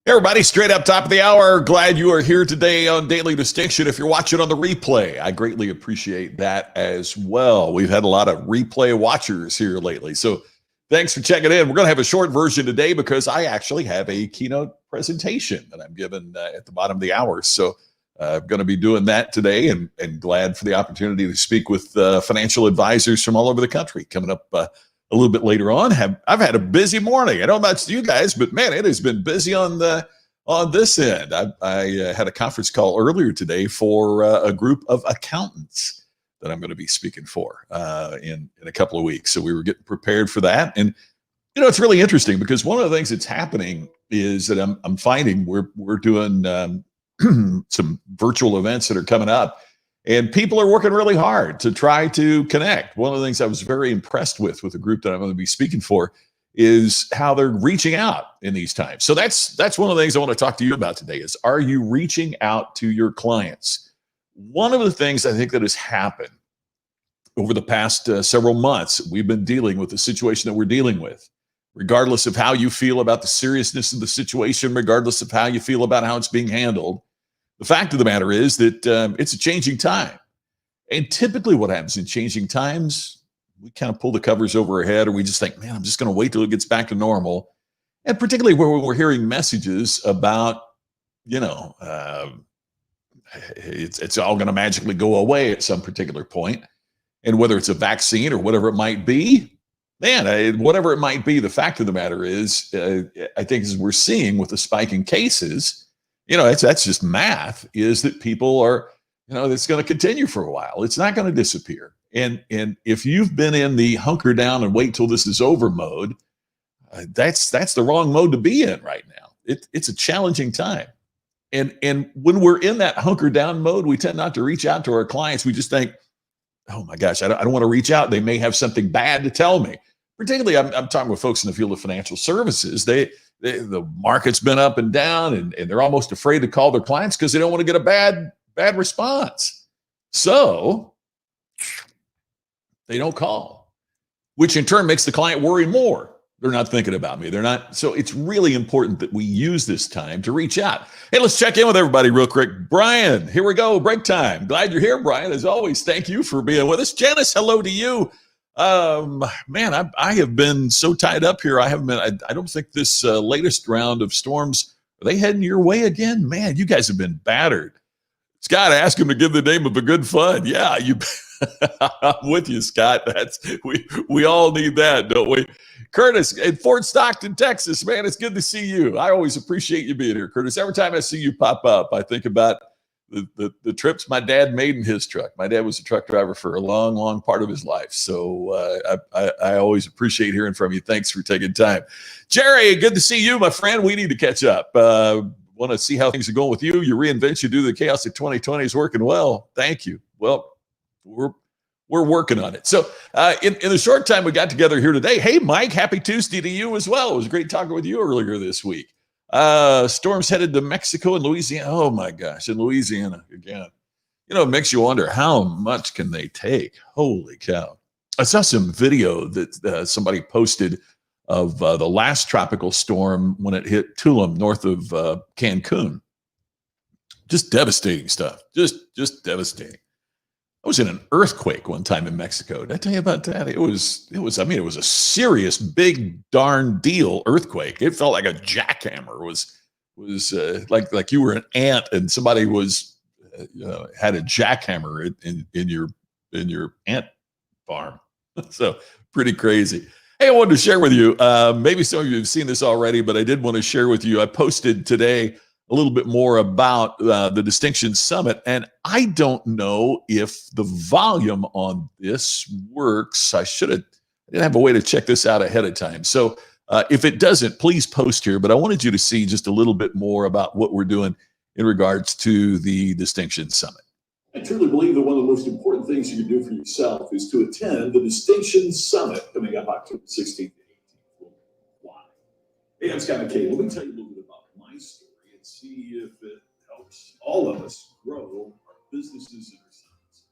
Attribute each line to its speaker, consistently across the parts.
Speaker 1: Everybody, straight up top of the hour. Glad you are here today on Daily Distinction. If you're watching on the replay, I greatly appreciate that as well. We've had a lot of replay watchers here lately. So thanks for checking in. We're going to have a short version today because I actually have a keynote presentation that I'm giving at the bottom of the hour. So I'm going to be doing that today and glad for the opportunity to speak with financial advisors from all over the country coming up a little bit later on. I've had a busy morning. I don't know about you guys, but man, it has been busy on this end. I had a conference call earlier today for a group of accountants that I'm going to be speaking for in a couple of weeks. So we were getting prepared for that, and it's really interesting because one of the things that's happening is that I'm finding we're doing some virtual events that are coming up. And people are working really hard to try to connect. One of the things I was very impressed with the group that I'm going to be speaking for is how they're reaching out in these times. So that's one of the things I want to talk to you about today is, are you reaching out to your clients? One of the things I think that has happened over the past several months, we've been dealing with the situation that we're dealing with. Regardless of how you feel about the seriousness of the situation, regardless of how you feel about how it's being handled, the fact of the matter is that it's a changing time. And typically what happens in changing times, we kind of pull the covers over our head, or we just think, man, I'm just going to wait till it gets back to normal. And particularly where we're hearing messages about, it's all going to magically go away at some particular point. And whether it's a vaccine or whatever it might be, man, whatever it might be, the fact of the matter is, I think as we're seeing with the spike in cases, that's just math, is that people are, it's going to continue for a while. It's not going to disappear. And if you've been in the hunker down and wait till this is over mode, that's the wrong mode to be in right now. It's a challenging time. And when we're in that hunker down mode, we tend not to reach out to our clients. We just think, oh my gosh, I don't want to reach out. They may have something bad to tell me. Particularly, I'm talking with folks in the field of financial services. The market's been up and down, and they're almost afraid to call their clients because they don't want to get a bad response. So they don't call, which in turn makes the client worry more. They're not thinking about me. They're not. So it's really important that we use this time to reach out. Hey, let's check in with everybody real quick. Brian, here we go. Break time. Glad you're here, Brian. As always, thank you for being with us. Janice, hello to you. Man, I have been so tied up here. I don't think this latest round of storms, are they heading your way again? Man, you guys have been battered. Scott, ask him to give the name of a good fund. Yeah, I'm with you, Scott. We all need that, don't we? Curtis in Fort Stockton, Texas, man, it's good to see you. I always appreciate you being here, Curtis. Every time I see you pop up, I think about the trips my dad made in his truck. My dad was a truck driver for a long, long part of his life. So I always appreciate hearing from you. Thanks for taking time. Jerry, good to see you, my friend. We need to catch up. Want to see how things are going with you. Your reinvention due to the chaos of 2020 is working well. Thank you. Well, we're working on it. So in the short time we got together here today, hey, Mike, happy Tuesday to you as well. It was great talking with you earlier this week. Storms headed to Mexico and Louisiana. Oh my gosh, in Louisiana again. It makes you wonder, how much can they take? Holy cow. I saw some video that somebody posted of the last tropical storm when it hit Tulum north of Cancun. Just devastating stuff. Just devastating. I was in an earthquake one time in Mexico. Did I tell you about that? It was a serious, big darn deal earthquake. It felt like a jackhammer. Was like you were an ant and somebody was had a jackhammer in your ant farm. So pretty crazy. Hey, I wanted to share with you, maybe some of you have seen this already, but I did want to share with you. I posted today a little bit more about the Distinction Summit, and I don't know if the volume on this works. I didn't have a way to check this out ahead of time. So if it doesn't, please post here, but I wanted you to see just a little bit more about what we're doing in regards to the Distinction Summit. I truly believe that one of the most important things you can do for yourself is to attend the Distinction Summit coming up October 16th and 18th. Why?
Speaker 2: Hey, I'm Scott McKay. Let me tell you a little bit about my story and see if it helps all of us grow our businesses and our sons.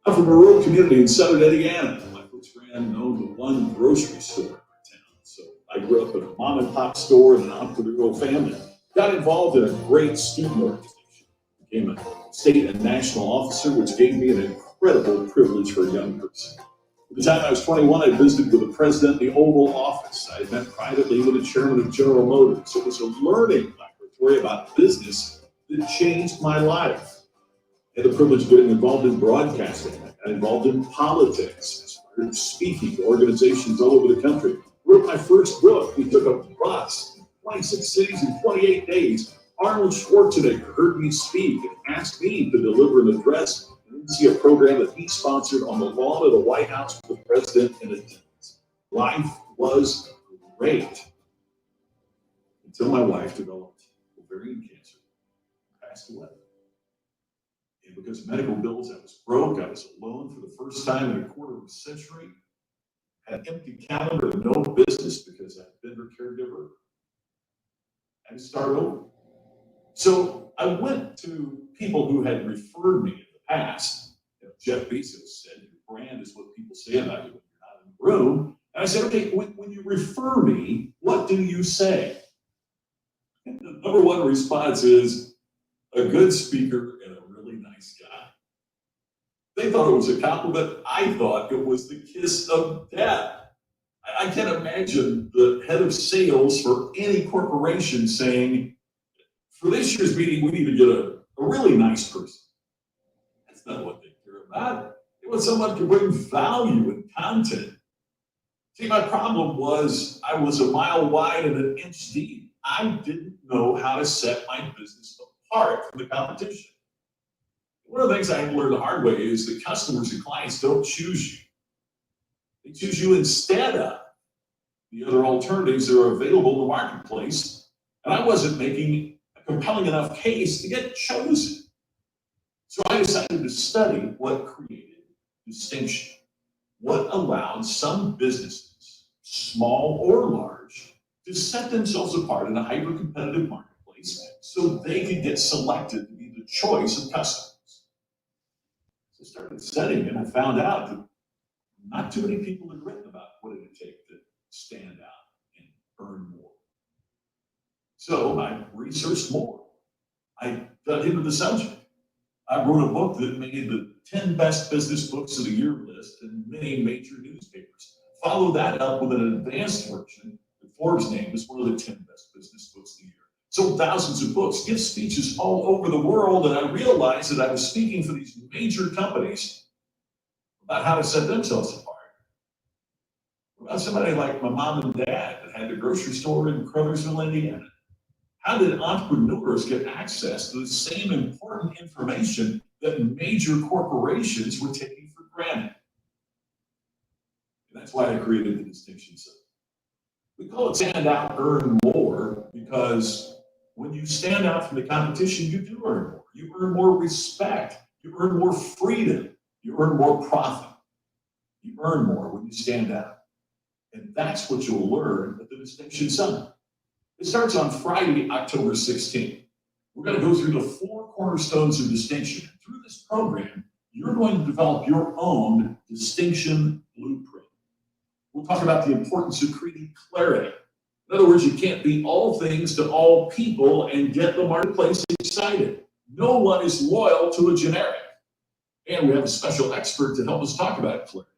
Speaker 2: I'm from a rural community in southern Indiana. My folks ran and owned the one grocery store in our town. So I grew up in a mom and pop store and an entrepreneurial family. Got involved in a great student organization. Became a state and national officer, which gave me an incredible privilege for a young person. By the time I was 21, I visited with the president in the Oval Office. I met privately with the chairman of General Motors. It was a learning laboratory about business that changed my life. I had the privilege of getting involved in broadcasting. I got involved in politics. I started speaking to organizations all over the country. Wrote my first book. We took a bus in 26 cities in 28 days. Arnold Schwarzenegger heard me speak and asked me to deliver an address and see a program that he sponsored on the lawn of the White House with the president in attendance. Life was great until my wife developed ovarian cancer and passed away. And because of medical bills, I was broke. I was alone for the first time in a quarter of a century. Had an empty calendar and no business because I'd been her caregiver. I had to start over. So I went to people who had referred me in the past. Jeff Bezos said, your brand is what people say about you when you're not in the room. And I said, okay, when you refer me, what do you say? And the number one response is a good speaker and a really nice guy. They thought it was a compliment. I thought it was the kiss of death. I can't imagine the head of sales for any corporation saying, for this year's meeting, we need to get a really nice person. That's not what they care about. They want someone who can bring value and content. See, my problem was I was a mile wide and an inch deep. I didn't know how to set my business apart from the competition. One of the things I had to learn the hard way is that customers and clients don't choose you. They choose you instead of the other alternatives that are available in the marketplace. And I wasn't making a compelling enough case to get chosen. So I decided to study what created distinction, what allowed some businesses, small or large, to set themselves apart in a hyper-competitive marketplace so they could get selected to be the choice of customers. So I started studying and I found out that not too many people had written about what it would take to stand out and earn more. So I researched more. I dug into the subject. I wrote a book that made the 10 best business books of the year list in many major newspapers. Followed that up with an advanced version that Forbes named as one of the 10 best business books of the year. Sold thousands of books, give speeches all over the world, and I realized that I was speaking for these major companies about how to set themselves apart. About somebody like my mom and dad that had a grocery store in Crothersville, Indiana. How did entrepreneurs get access to the same important information that major corporations were taking for granted? And that's why I created the Distinction Zone. We call it stand out, earn more, because when you stand out from the competition, you do earn more. You earn more respect. You earn more freedom. You earn more profit. You earn more when you stand out. And that's what you'll learn at the Distinction Summit. It starts on Friday, October 16th. We're going to go through the 4 cornerstones of distinction. And through this program, you're going to develop your own distinction blueprint. We'll talk about the importance of creating clarity. In other words, you can't be all things to all people and get the marketplace excited. No one is loyal to a generic. And we have a special expert to help us talk about clarity.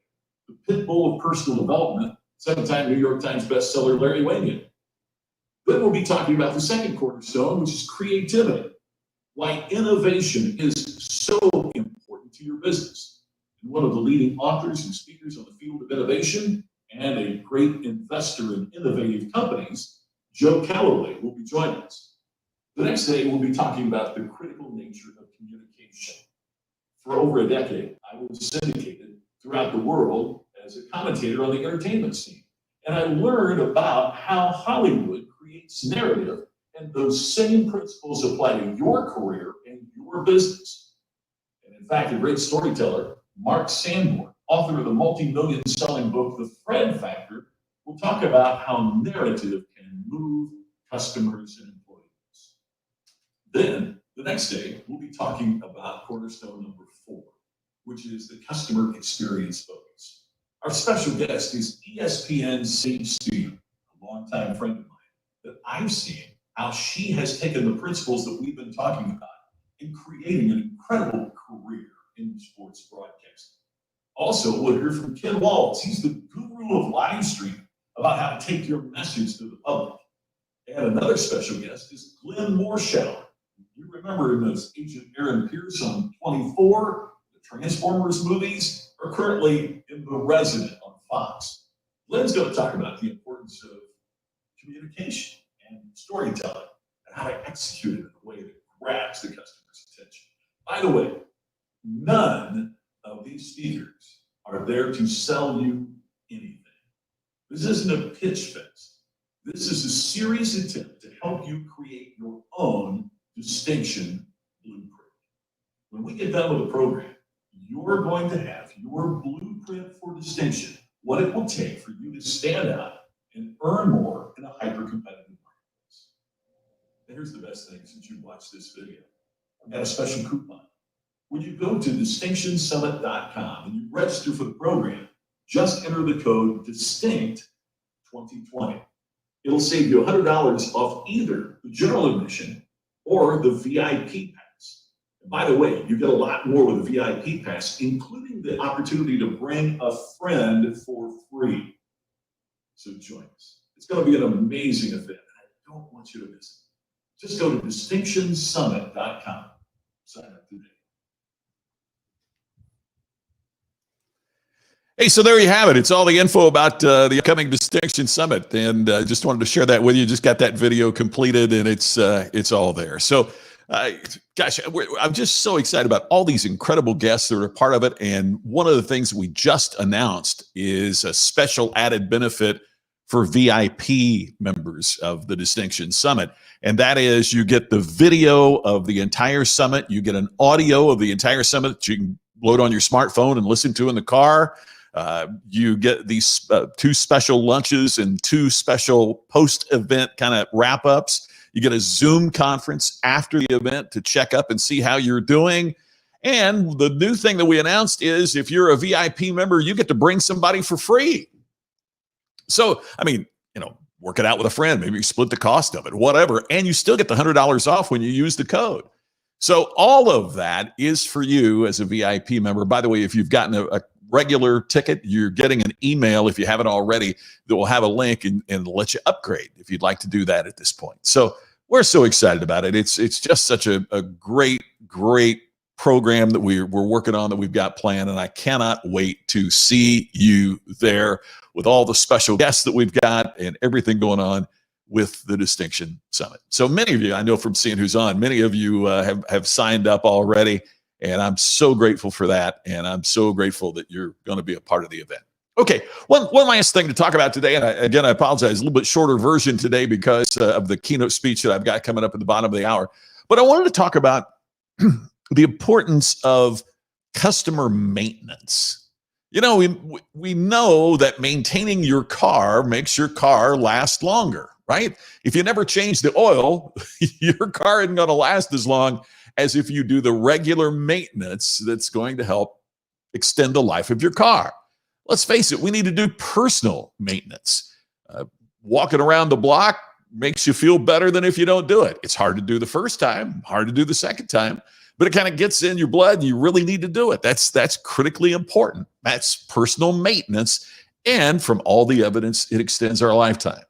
Speaker 2: The pit bull of personal development, 7-time New York Times bestseller, Larry Wayne. Then we'll be talking about the second cornerstone, which is creativity. Why innovation is so important to your business. And one of the leading authors and speakers on the field of innovation and a great investor in innovative companies, Joe Calloway, will be joining us. The next day, we'll be talking about the critical nature of communication. For over a decade, I was syndicated throughout the world as a commentator on the entertainment scene. And I learned about how Hollywood creates narrative, and those same principles apply to your career and your business. And in fact, a great storyteller, Mark Sanborn, author of the multi-million selling book, The Fred Factor, will talk about how narrative can move customers and employees. Then the next day, we'll be talking about cornerstone number 4, which is the customer experience focus. Our special guest is ESPN Sage Steele, a longtime friend of mine that I've seen how she has taken the principles that we've been talking about in creating an incredible career in sports broadcasting. Also, we'll hear from Ken Walls. He's the guru of live streaming about how to take your message to the public. And another special guest is Glenn Morshower. You remember him as Agent Aaron Pierce on 24, the Transformers movies, or currently in The Resident on Fox. Glenn's going to talk about the importance of communication and storytelling and how to execute it in a way that grabs the customer's attention. By the way, none of these speakers are there to sell you anything. This isn't a pitch fest. This is a serious attempt to help you create your own distinction blueprint. When we get done with the program, you're going to have your blueprint for distinction, what it will take for you to stand out and earn more in a hyper-competitive marketplace. And here's the best thing since you watched this video. I've got a special coupon. When you go to distinctionsummit.com and you register for the program, just enter the code DISTINCT2020. It'll save you $100 off either the general admission or the VIP pass. And by the way, you get a lot more with the VIP pass, including the opportunity to bring a friend for free. So join us. It's going to be an amazing event. I don't want you to miss it. Just go to distinctionsummit.com. Sign up today.
Speaker 1: Hey, so there you have it. It's all the info about the upcoming Distinction Summit, and just wanted to share that with you. Just got that video completed, and it's all there. So, gosh, I'm just so excited about all these incredible guests that are a part of it. And one of the things we just announced is a special added benefit for VIP members of the Distinction Summit, and that is you get the video of the entire summit. You get an audio of the entire summit that you can load on your smartphone and listen to in the car. You get these 2 special lunches and 2 special post-event kind of wrap-ups. You get a Zoom conference after the event to check up and see how you're doing. And the new thing that we announced is if you're a VIP member, you get to bring somebody for free. So, I mean, work it out with a friend. Maybe you split the cost of it, whatever. And you still get the $100 off when you use the code. So all of that is for you as a VIP member. By the way, if you've gotten a regular ticket, you're getting an email, if you haven't already, that will have a link and let you upgrade if you'd like to do that at this point. So we're so excited about it. It's just such a great program that we're working on, that we've got planned, and I cannot wait to see you there with all the special guests that we've got and everything going on with the Distinction Summit. So many of you, I know from seeing who's on, many of you have signed up already, and I'm so grateful for that, and I'm so grateful that you're going to be a part of the event. Okay, one last thing to talk about today, and I apologize, a little bit shorter version today because of the keynote speech that I've got coming up at the bottom of the hour, but I wanted to talk about the importance of customer maintenance. We know that maintaining your car makes your car last longer, right? If you never change the oil, your car isn't going to last as long as if you do the regular maintenance that's going to help extend the life of your car. Let's face it, we need to do personal maintenance. Walking around the block makes you feel better than if you don't do it. It's hard to do the first time, hard to do the second time, but it kind of gets in your blood and you really need to do it. That's critically important. That's personal maintenance. And from all the evidence, it extends our lifetime.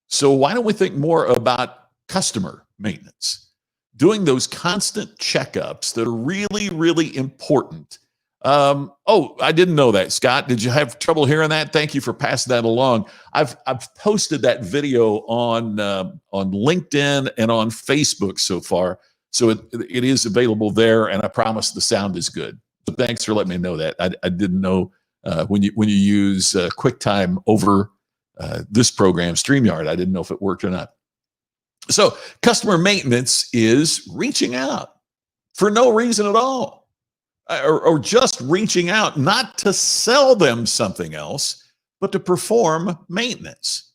Speaker 1: So why don't we think more about customer maintenance? Doing those constant checkups that are really, really important. I didn't know that. Scott, did you have trouble hearing that? Thank you for passing that along. I've posted that video on LinkedIn and on Facebook so far. So it is available there, and I promise the sound is good. So thanks for letting me know that. I didn't know when you use QuickTime over this program, StreamYard, I didn't know if it worked or not. So customer maintenance is reaching out for no reason at all, or just reaching out not to sell them something else, but to perform maintenance.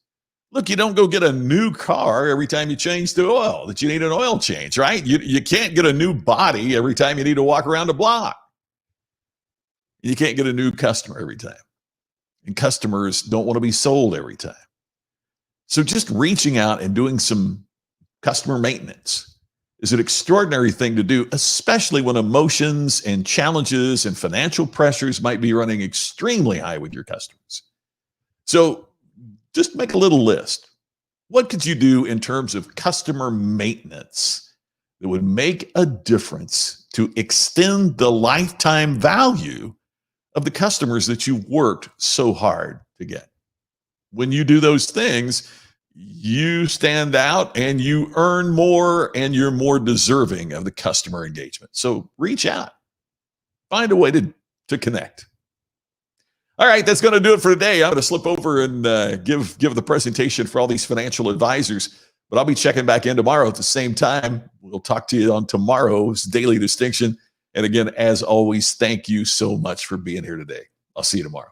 Speaker 1: Look, you don't go get a new car every time you change the oil, that you need an oil change, right? You can't get a new body every time you need to walk around the block. You can't get a new customer every time. And customers don't want to be sold every time. So just reaching out and doing some customer maintenance is an extraordinary thing to do, especially when emotions and challenges and financial pressures might be running extremely high with your customers. So just make a little list. What could you do in terms of customer maintenance that would make a difference to extend the lifetime value of the customers that you worked so hard to get? When you do those things, you stand out and you earn more and you're more deserving of the customer engagement. So reach out, find a way to connect. All right, that's going to do it for today. I'm going to slip over and give the presentation for all these financial advisors, but I'll be checking back in tomorrow at the same time. We'll talk to you on tomorrow's Daily Distinction. And again, as always, thank you so much for being here today. I'll see you tomorrow.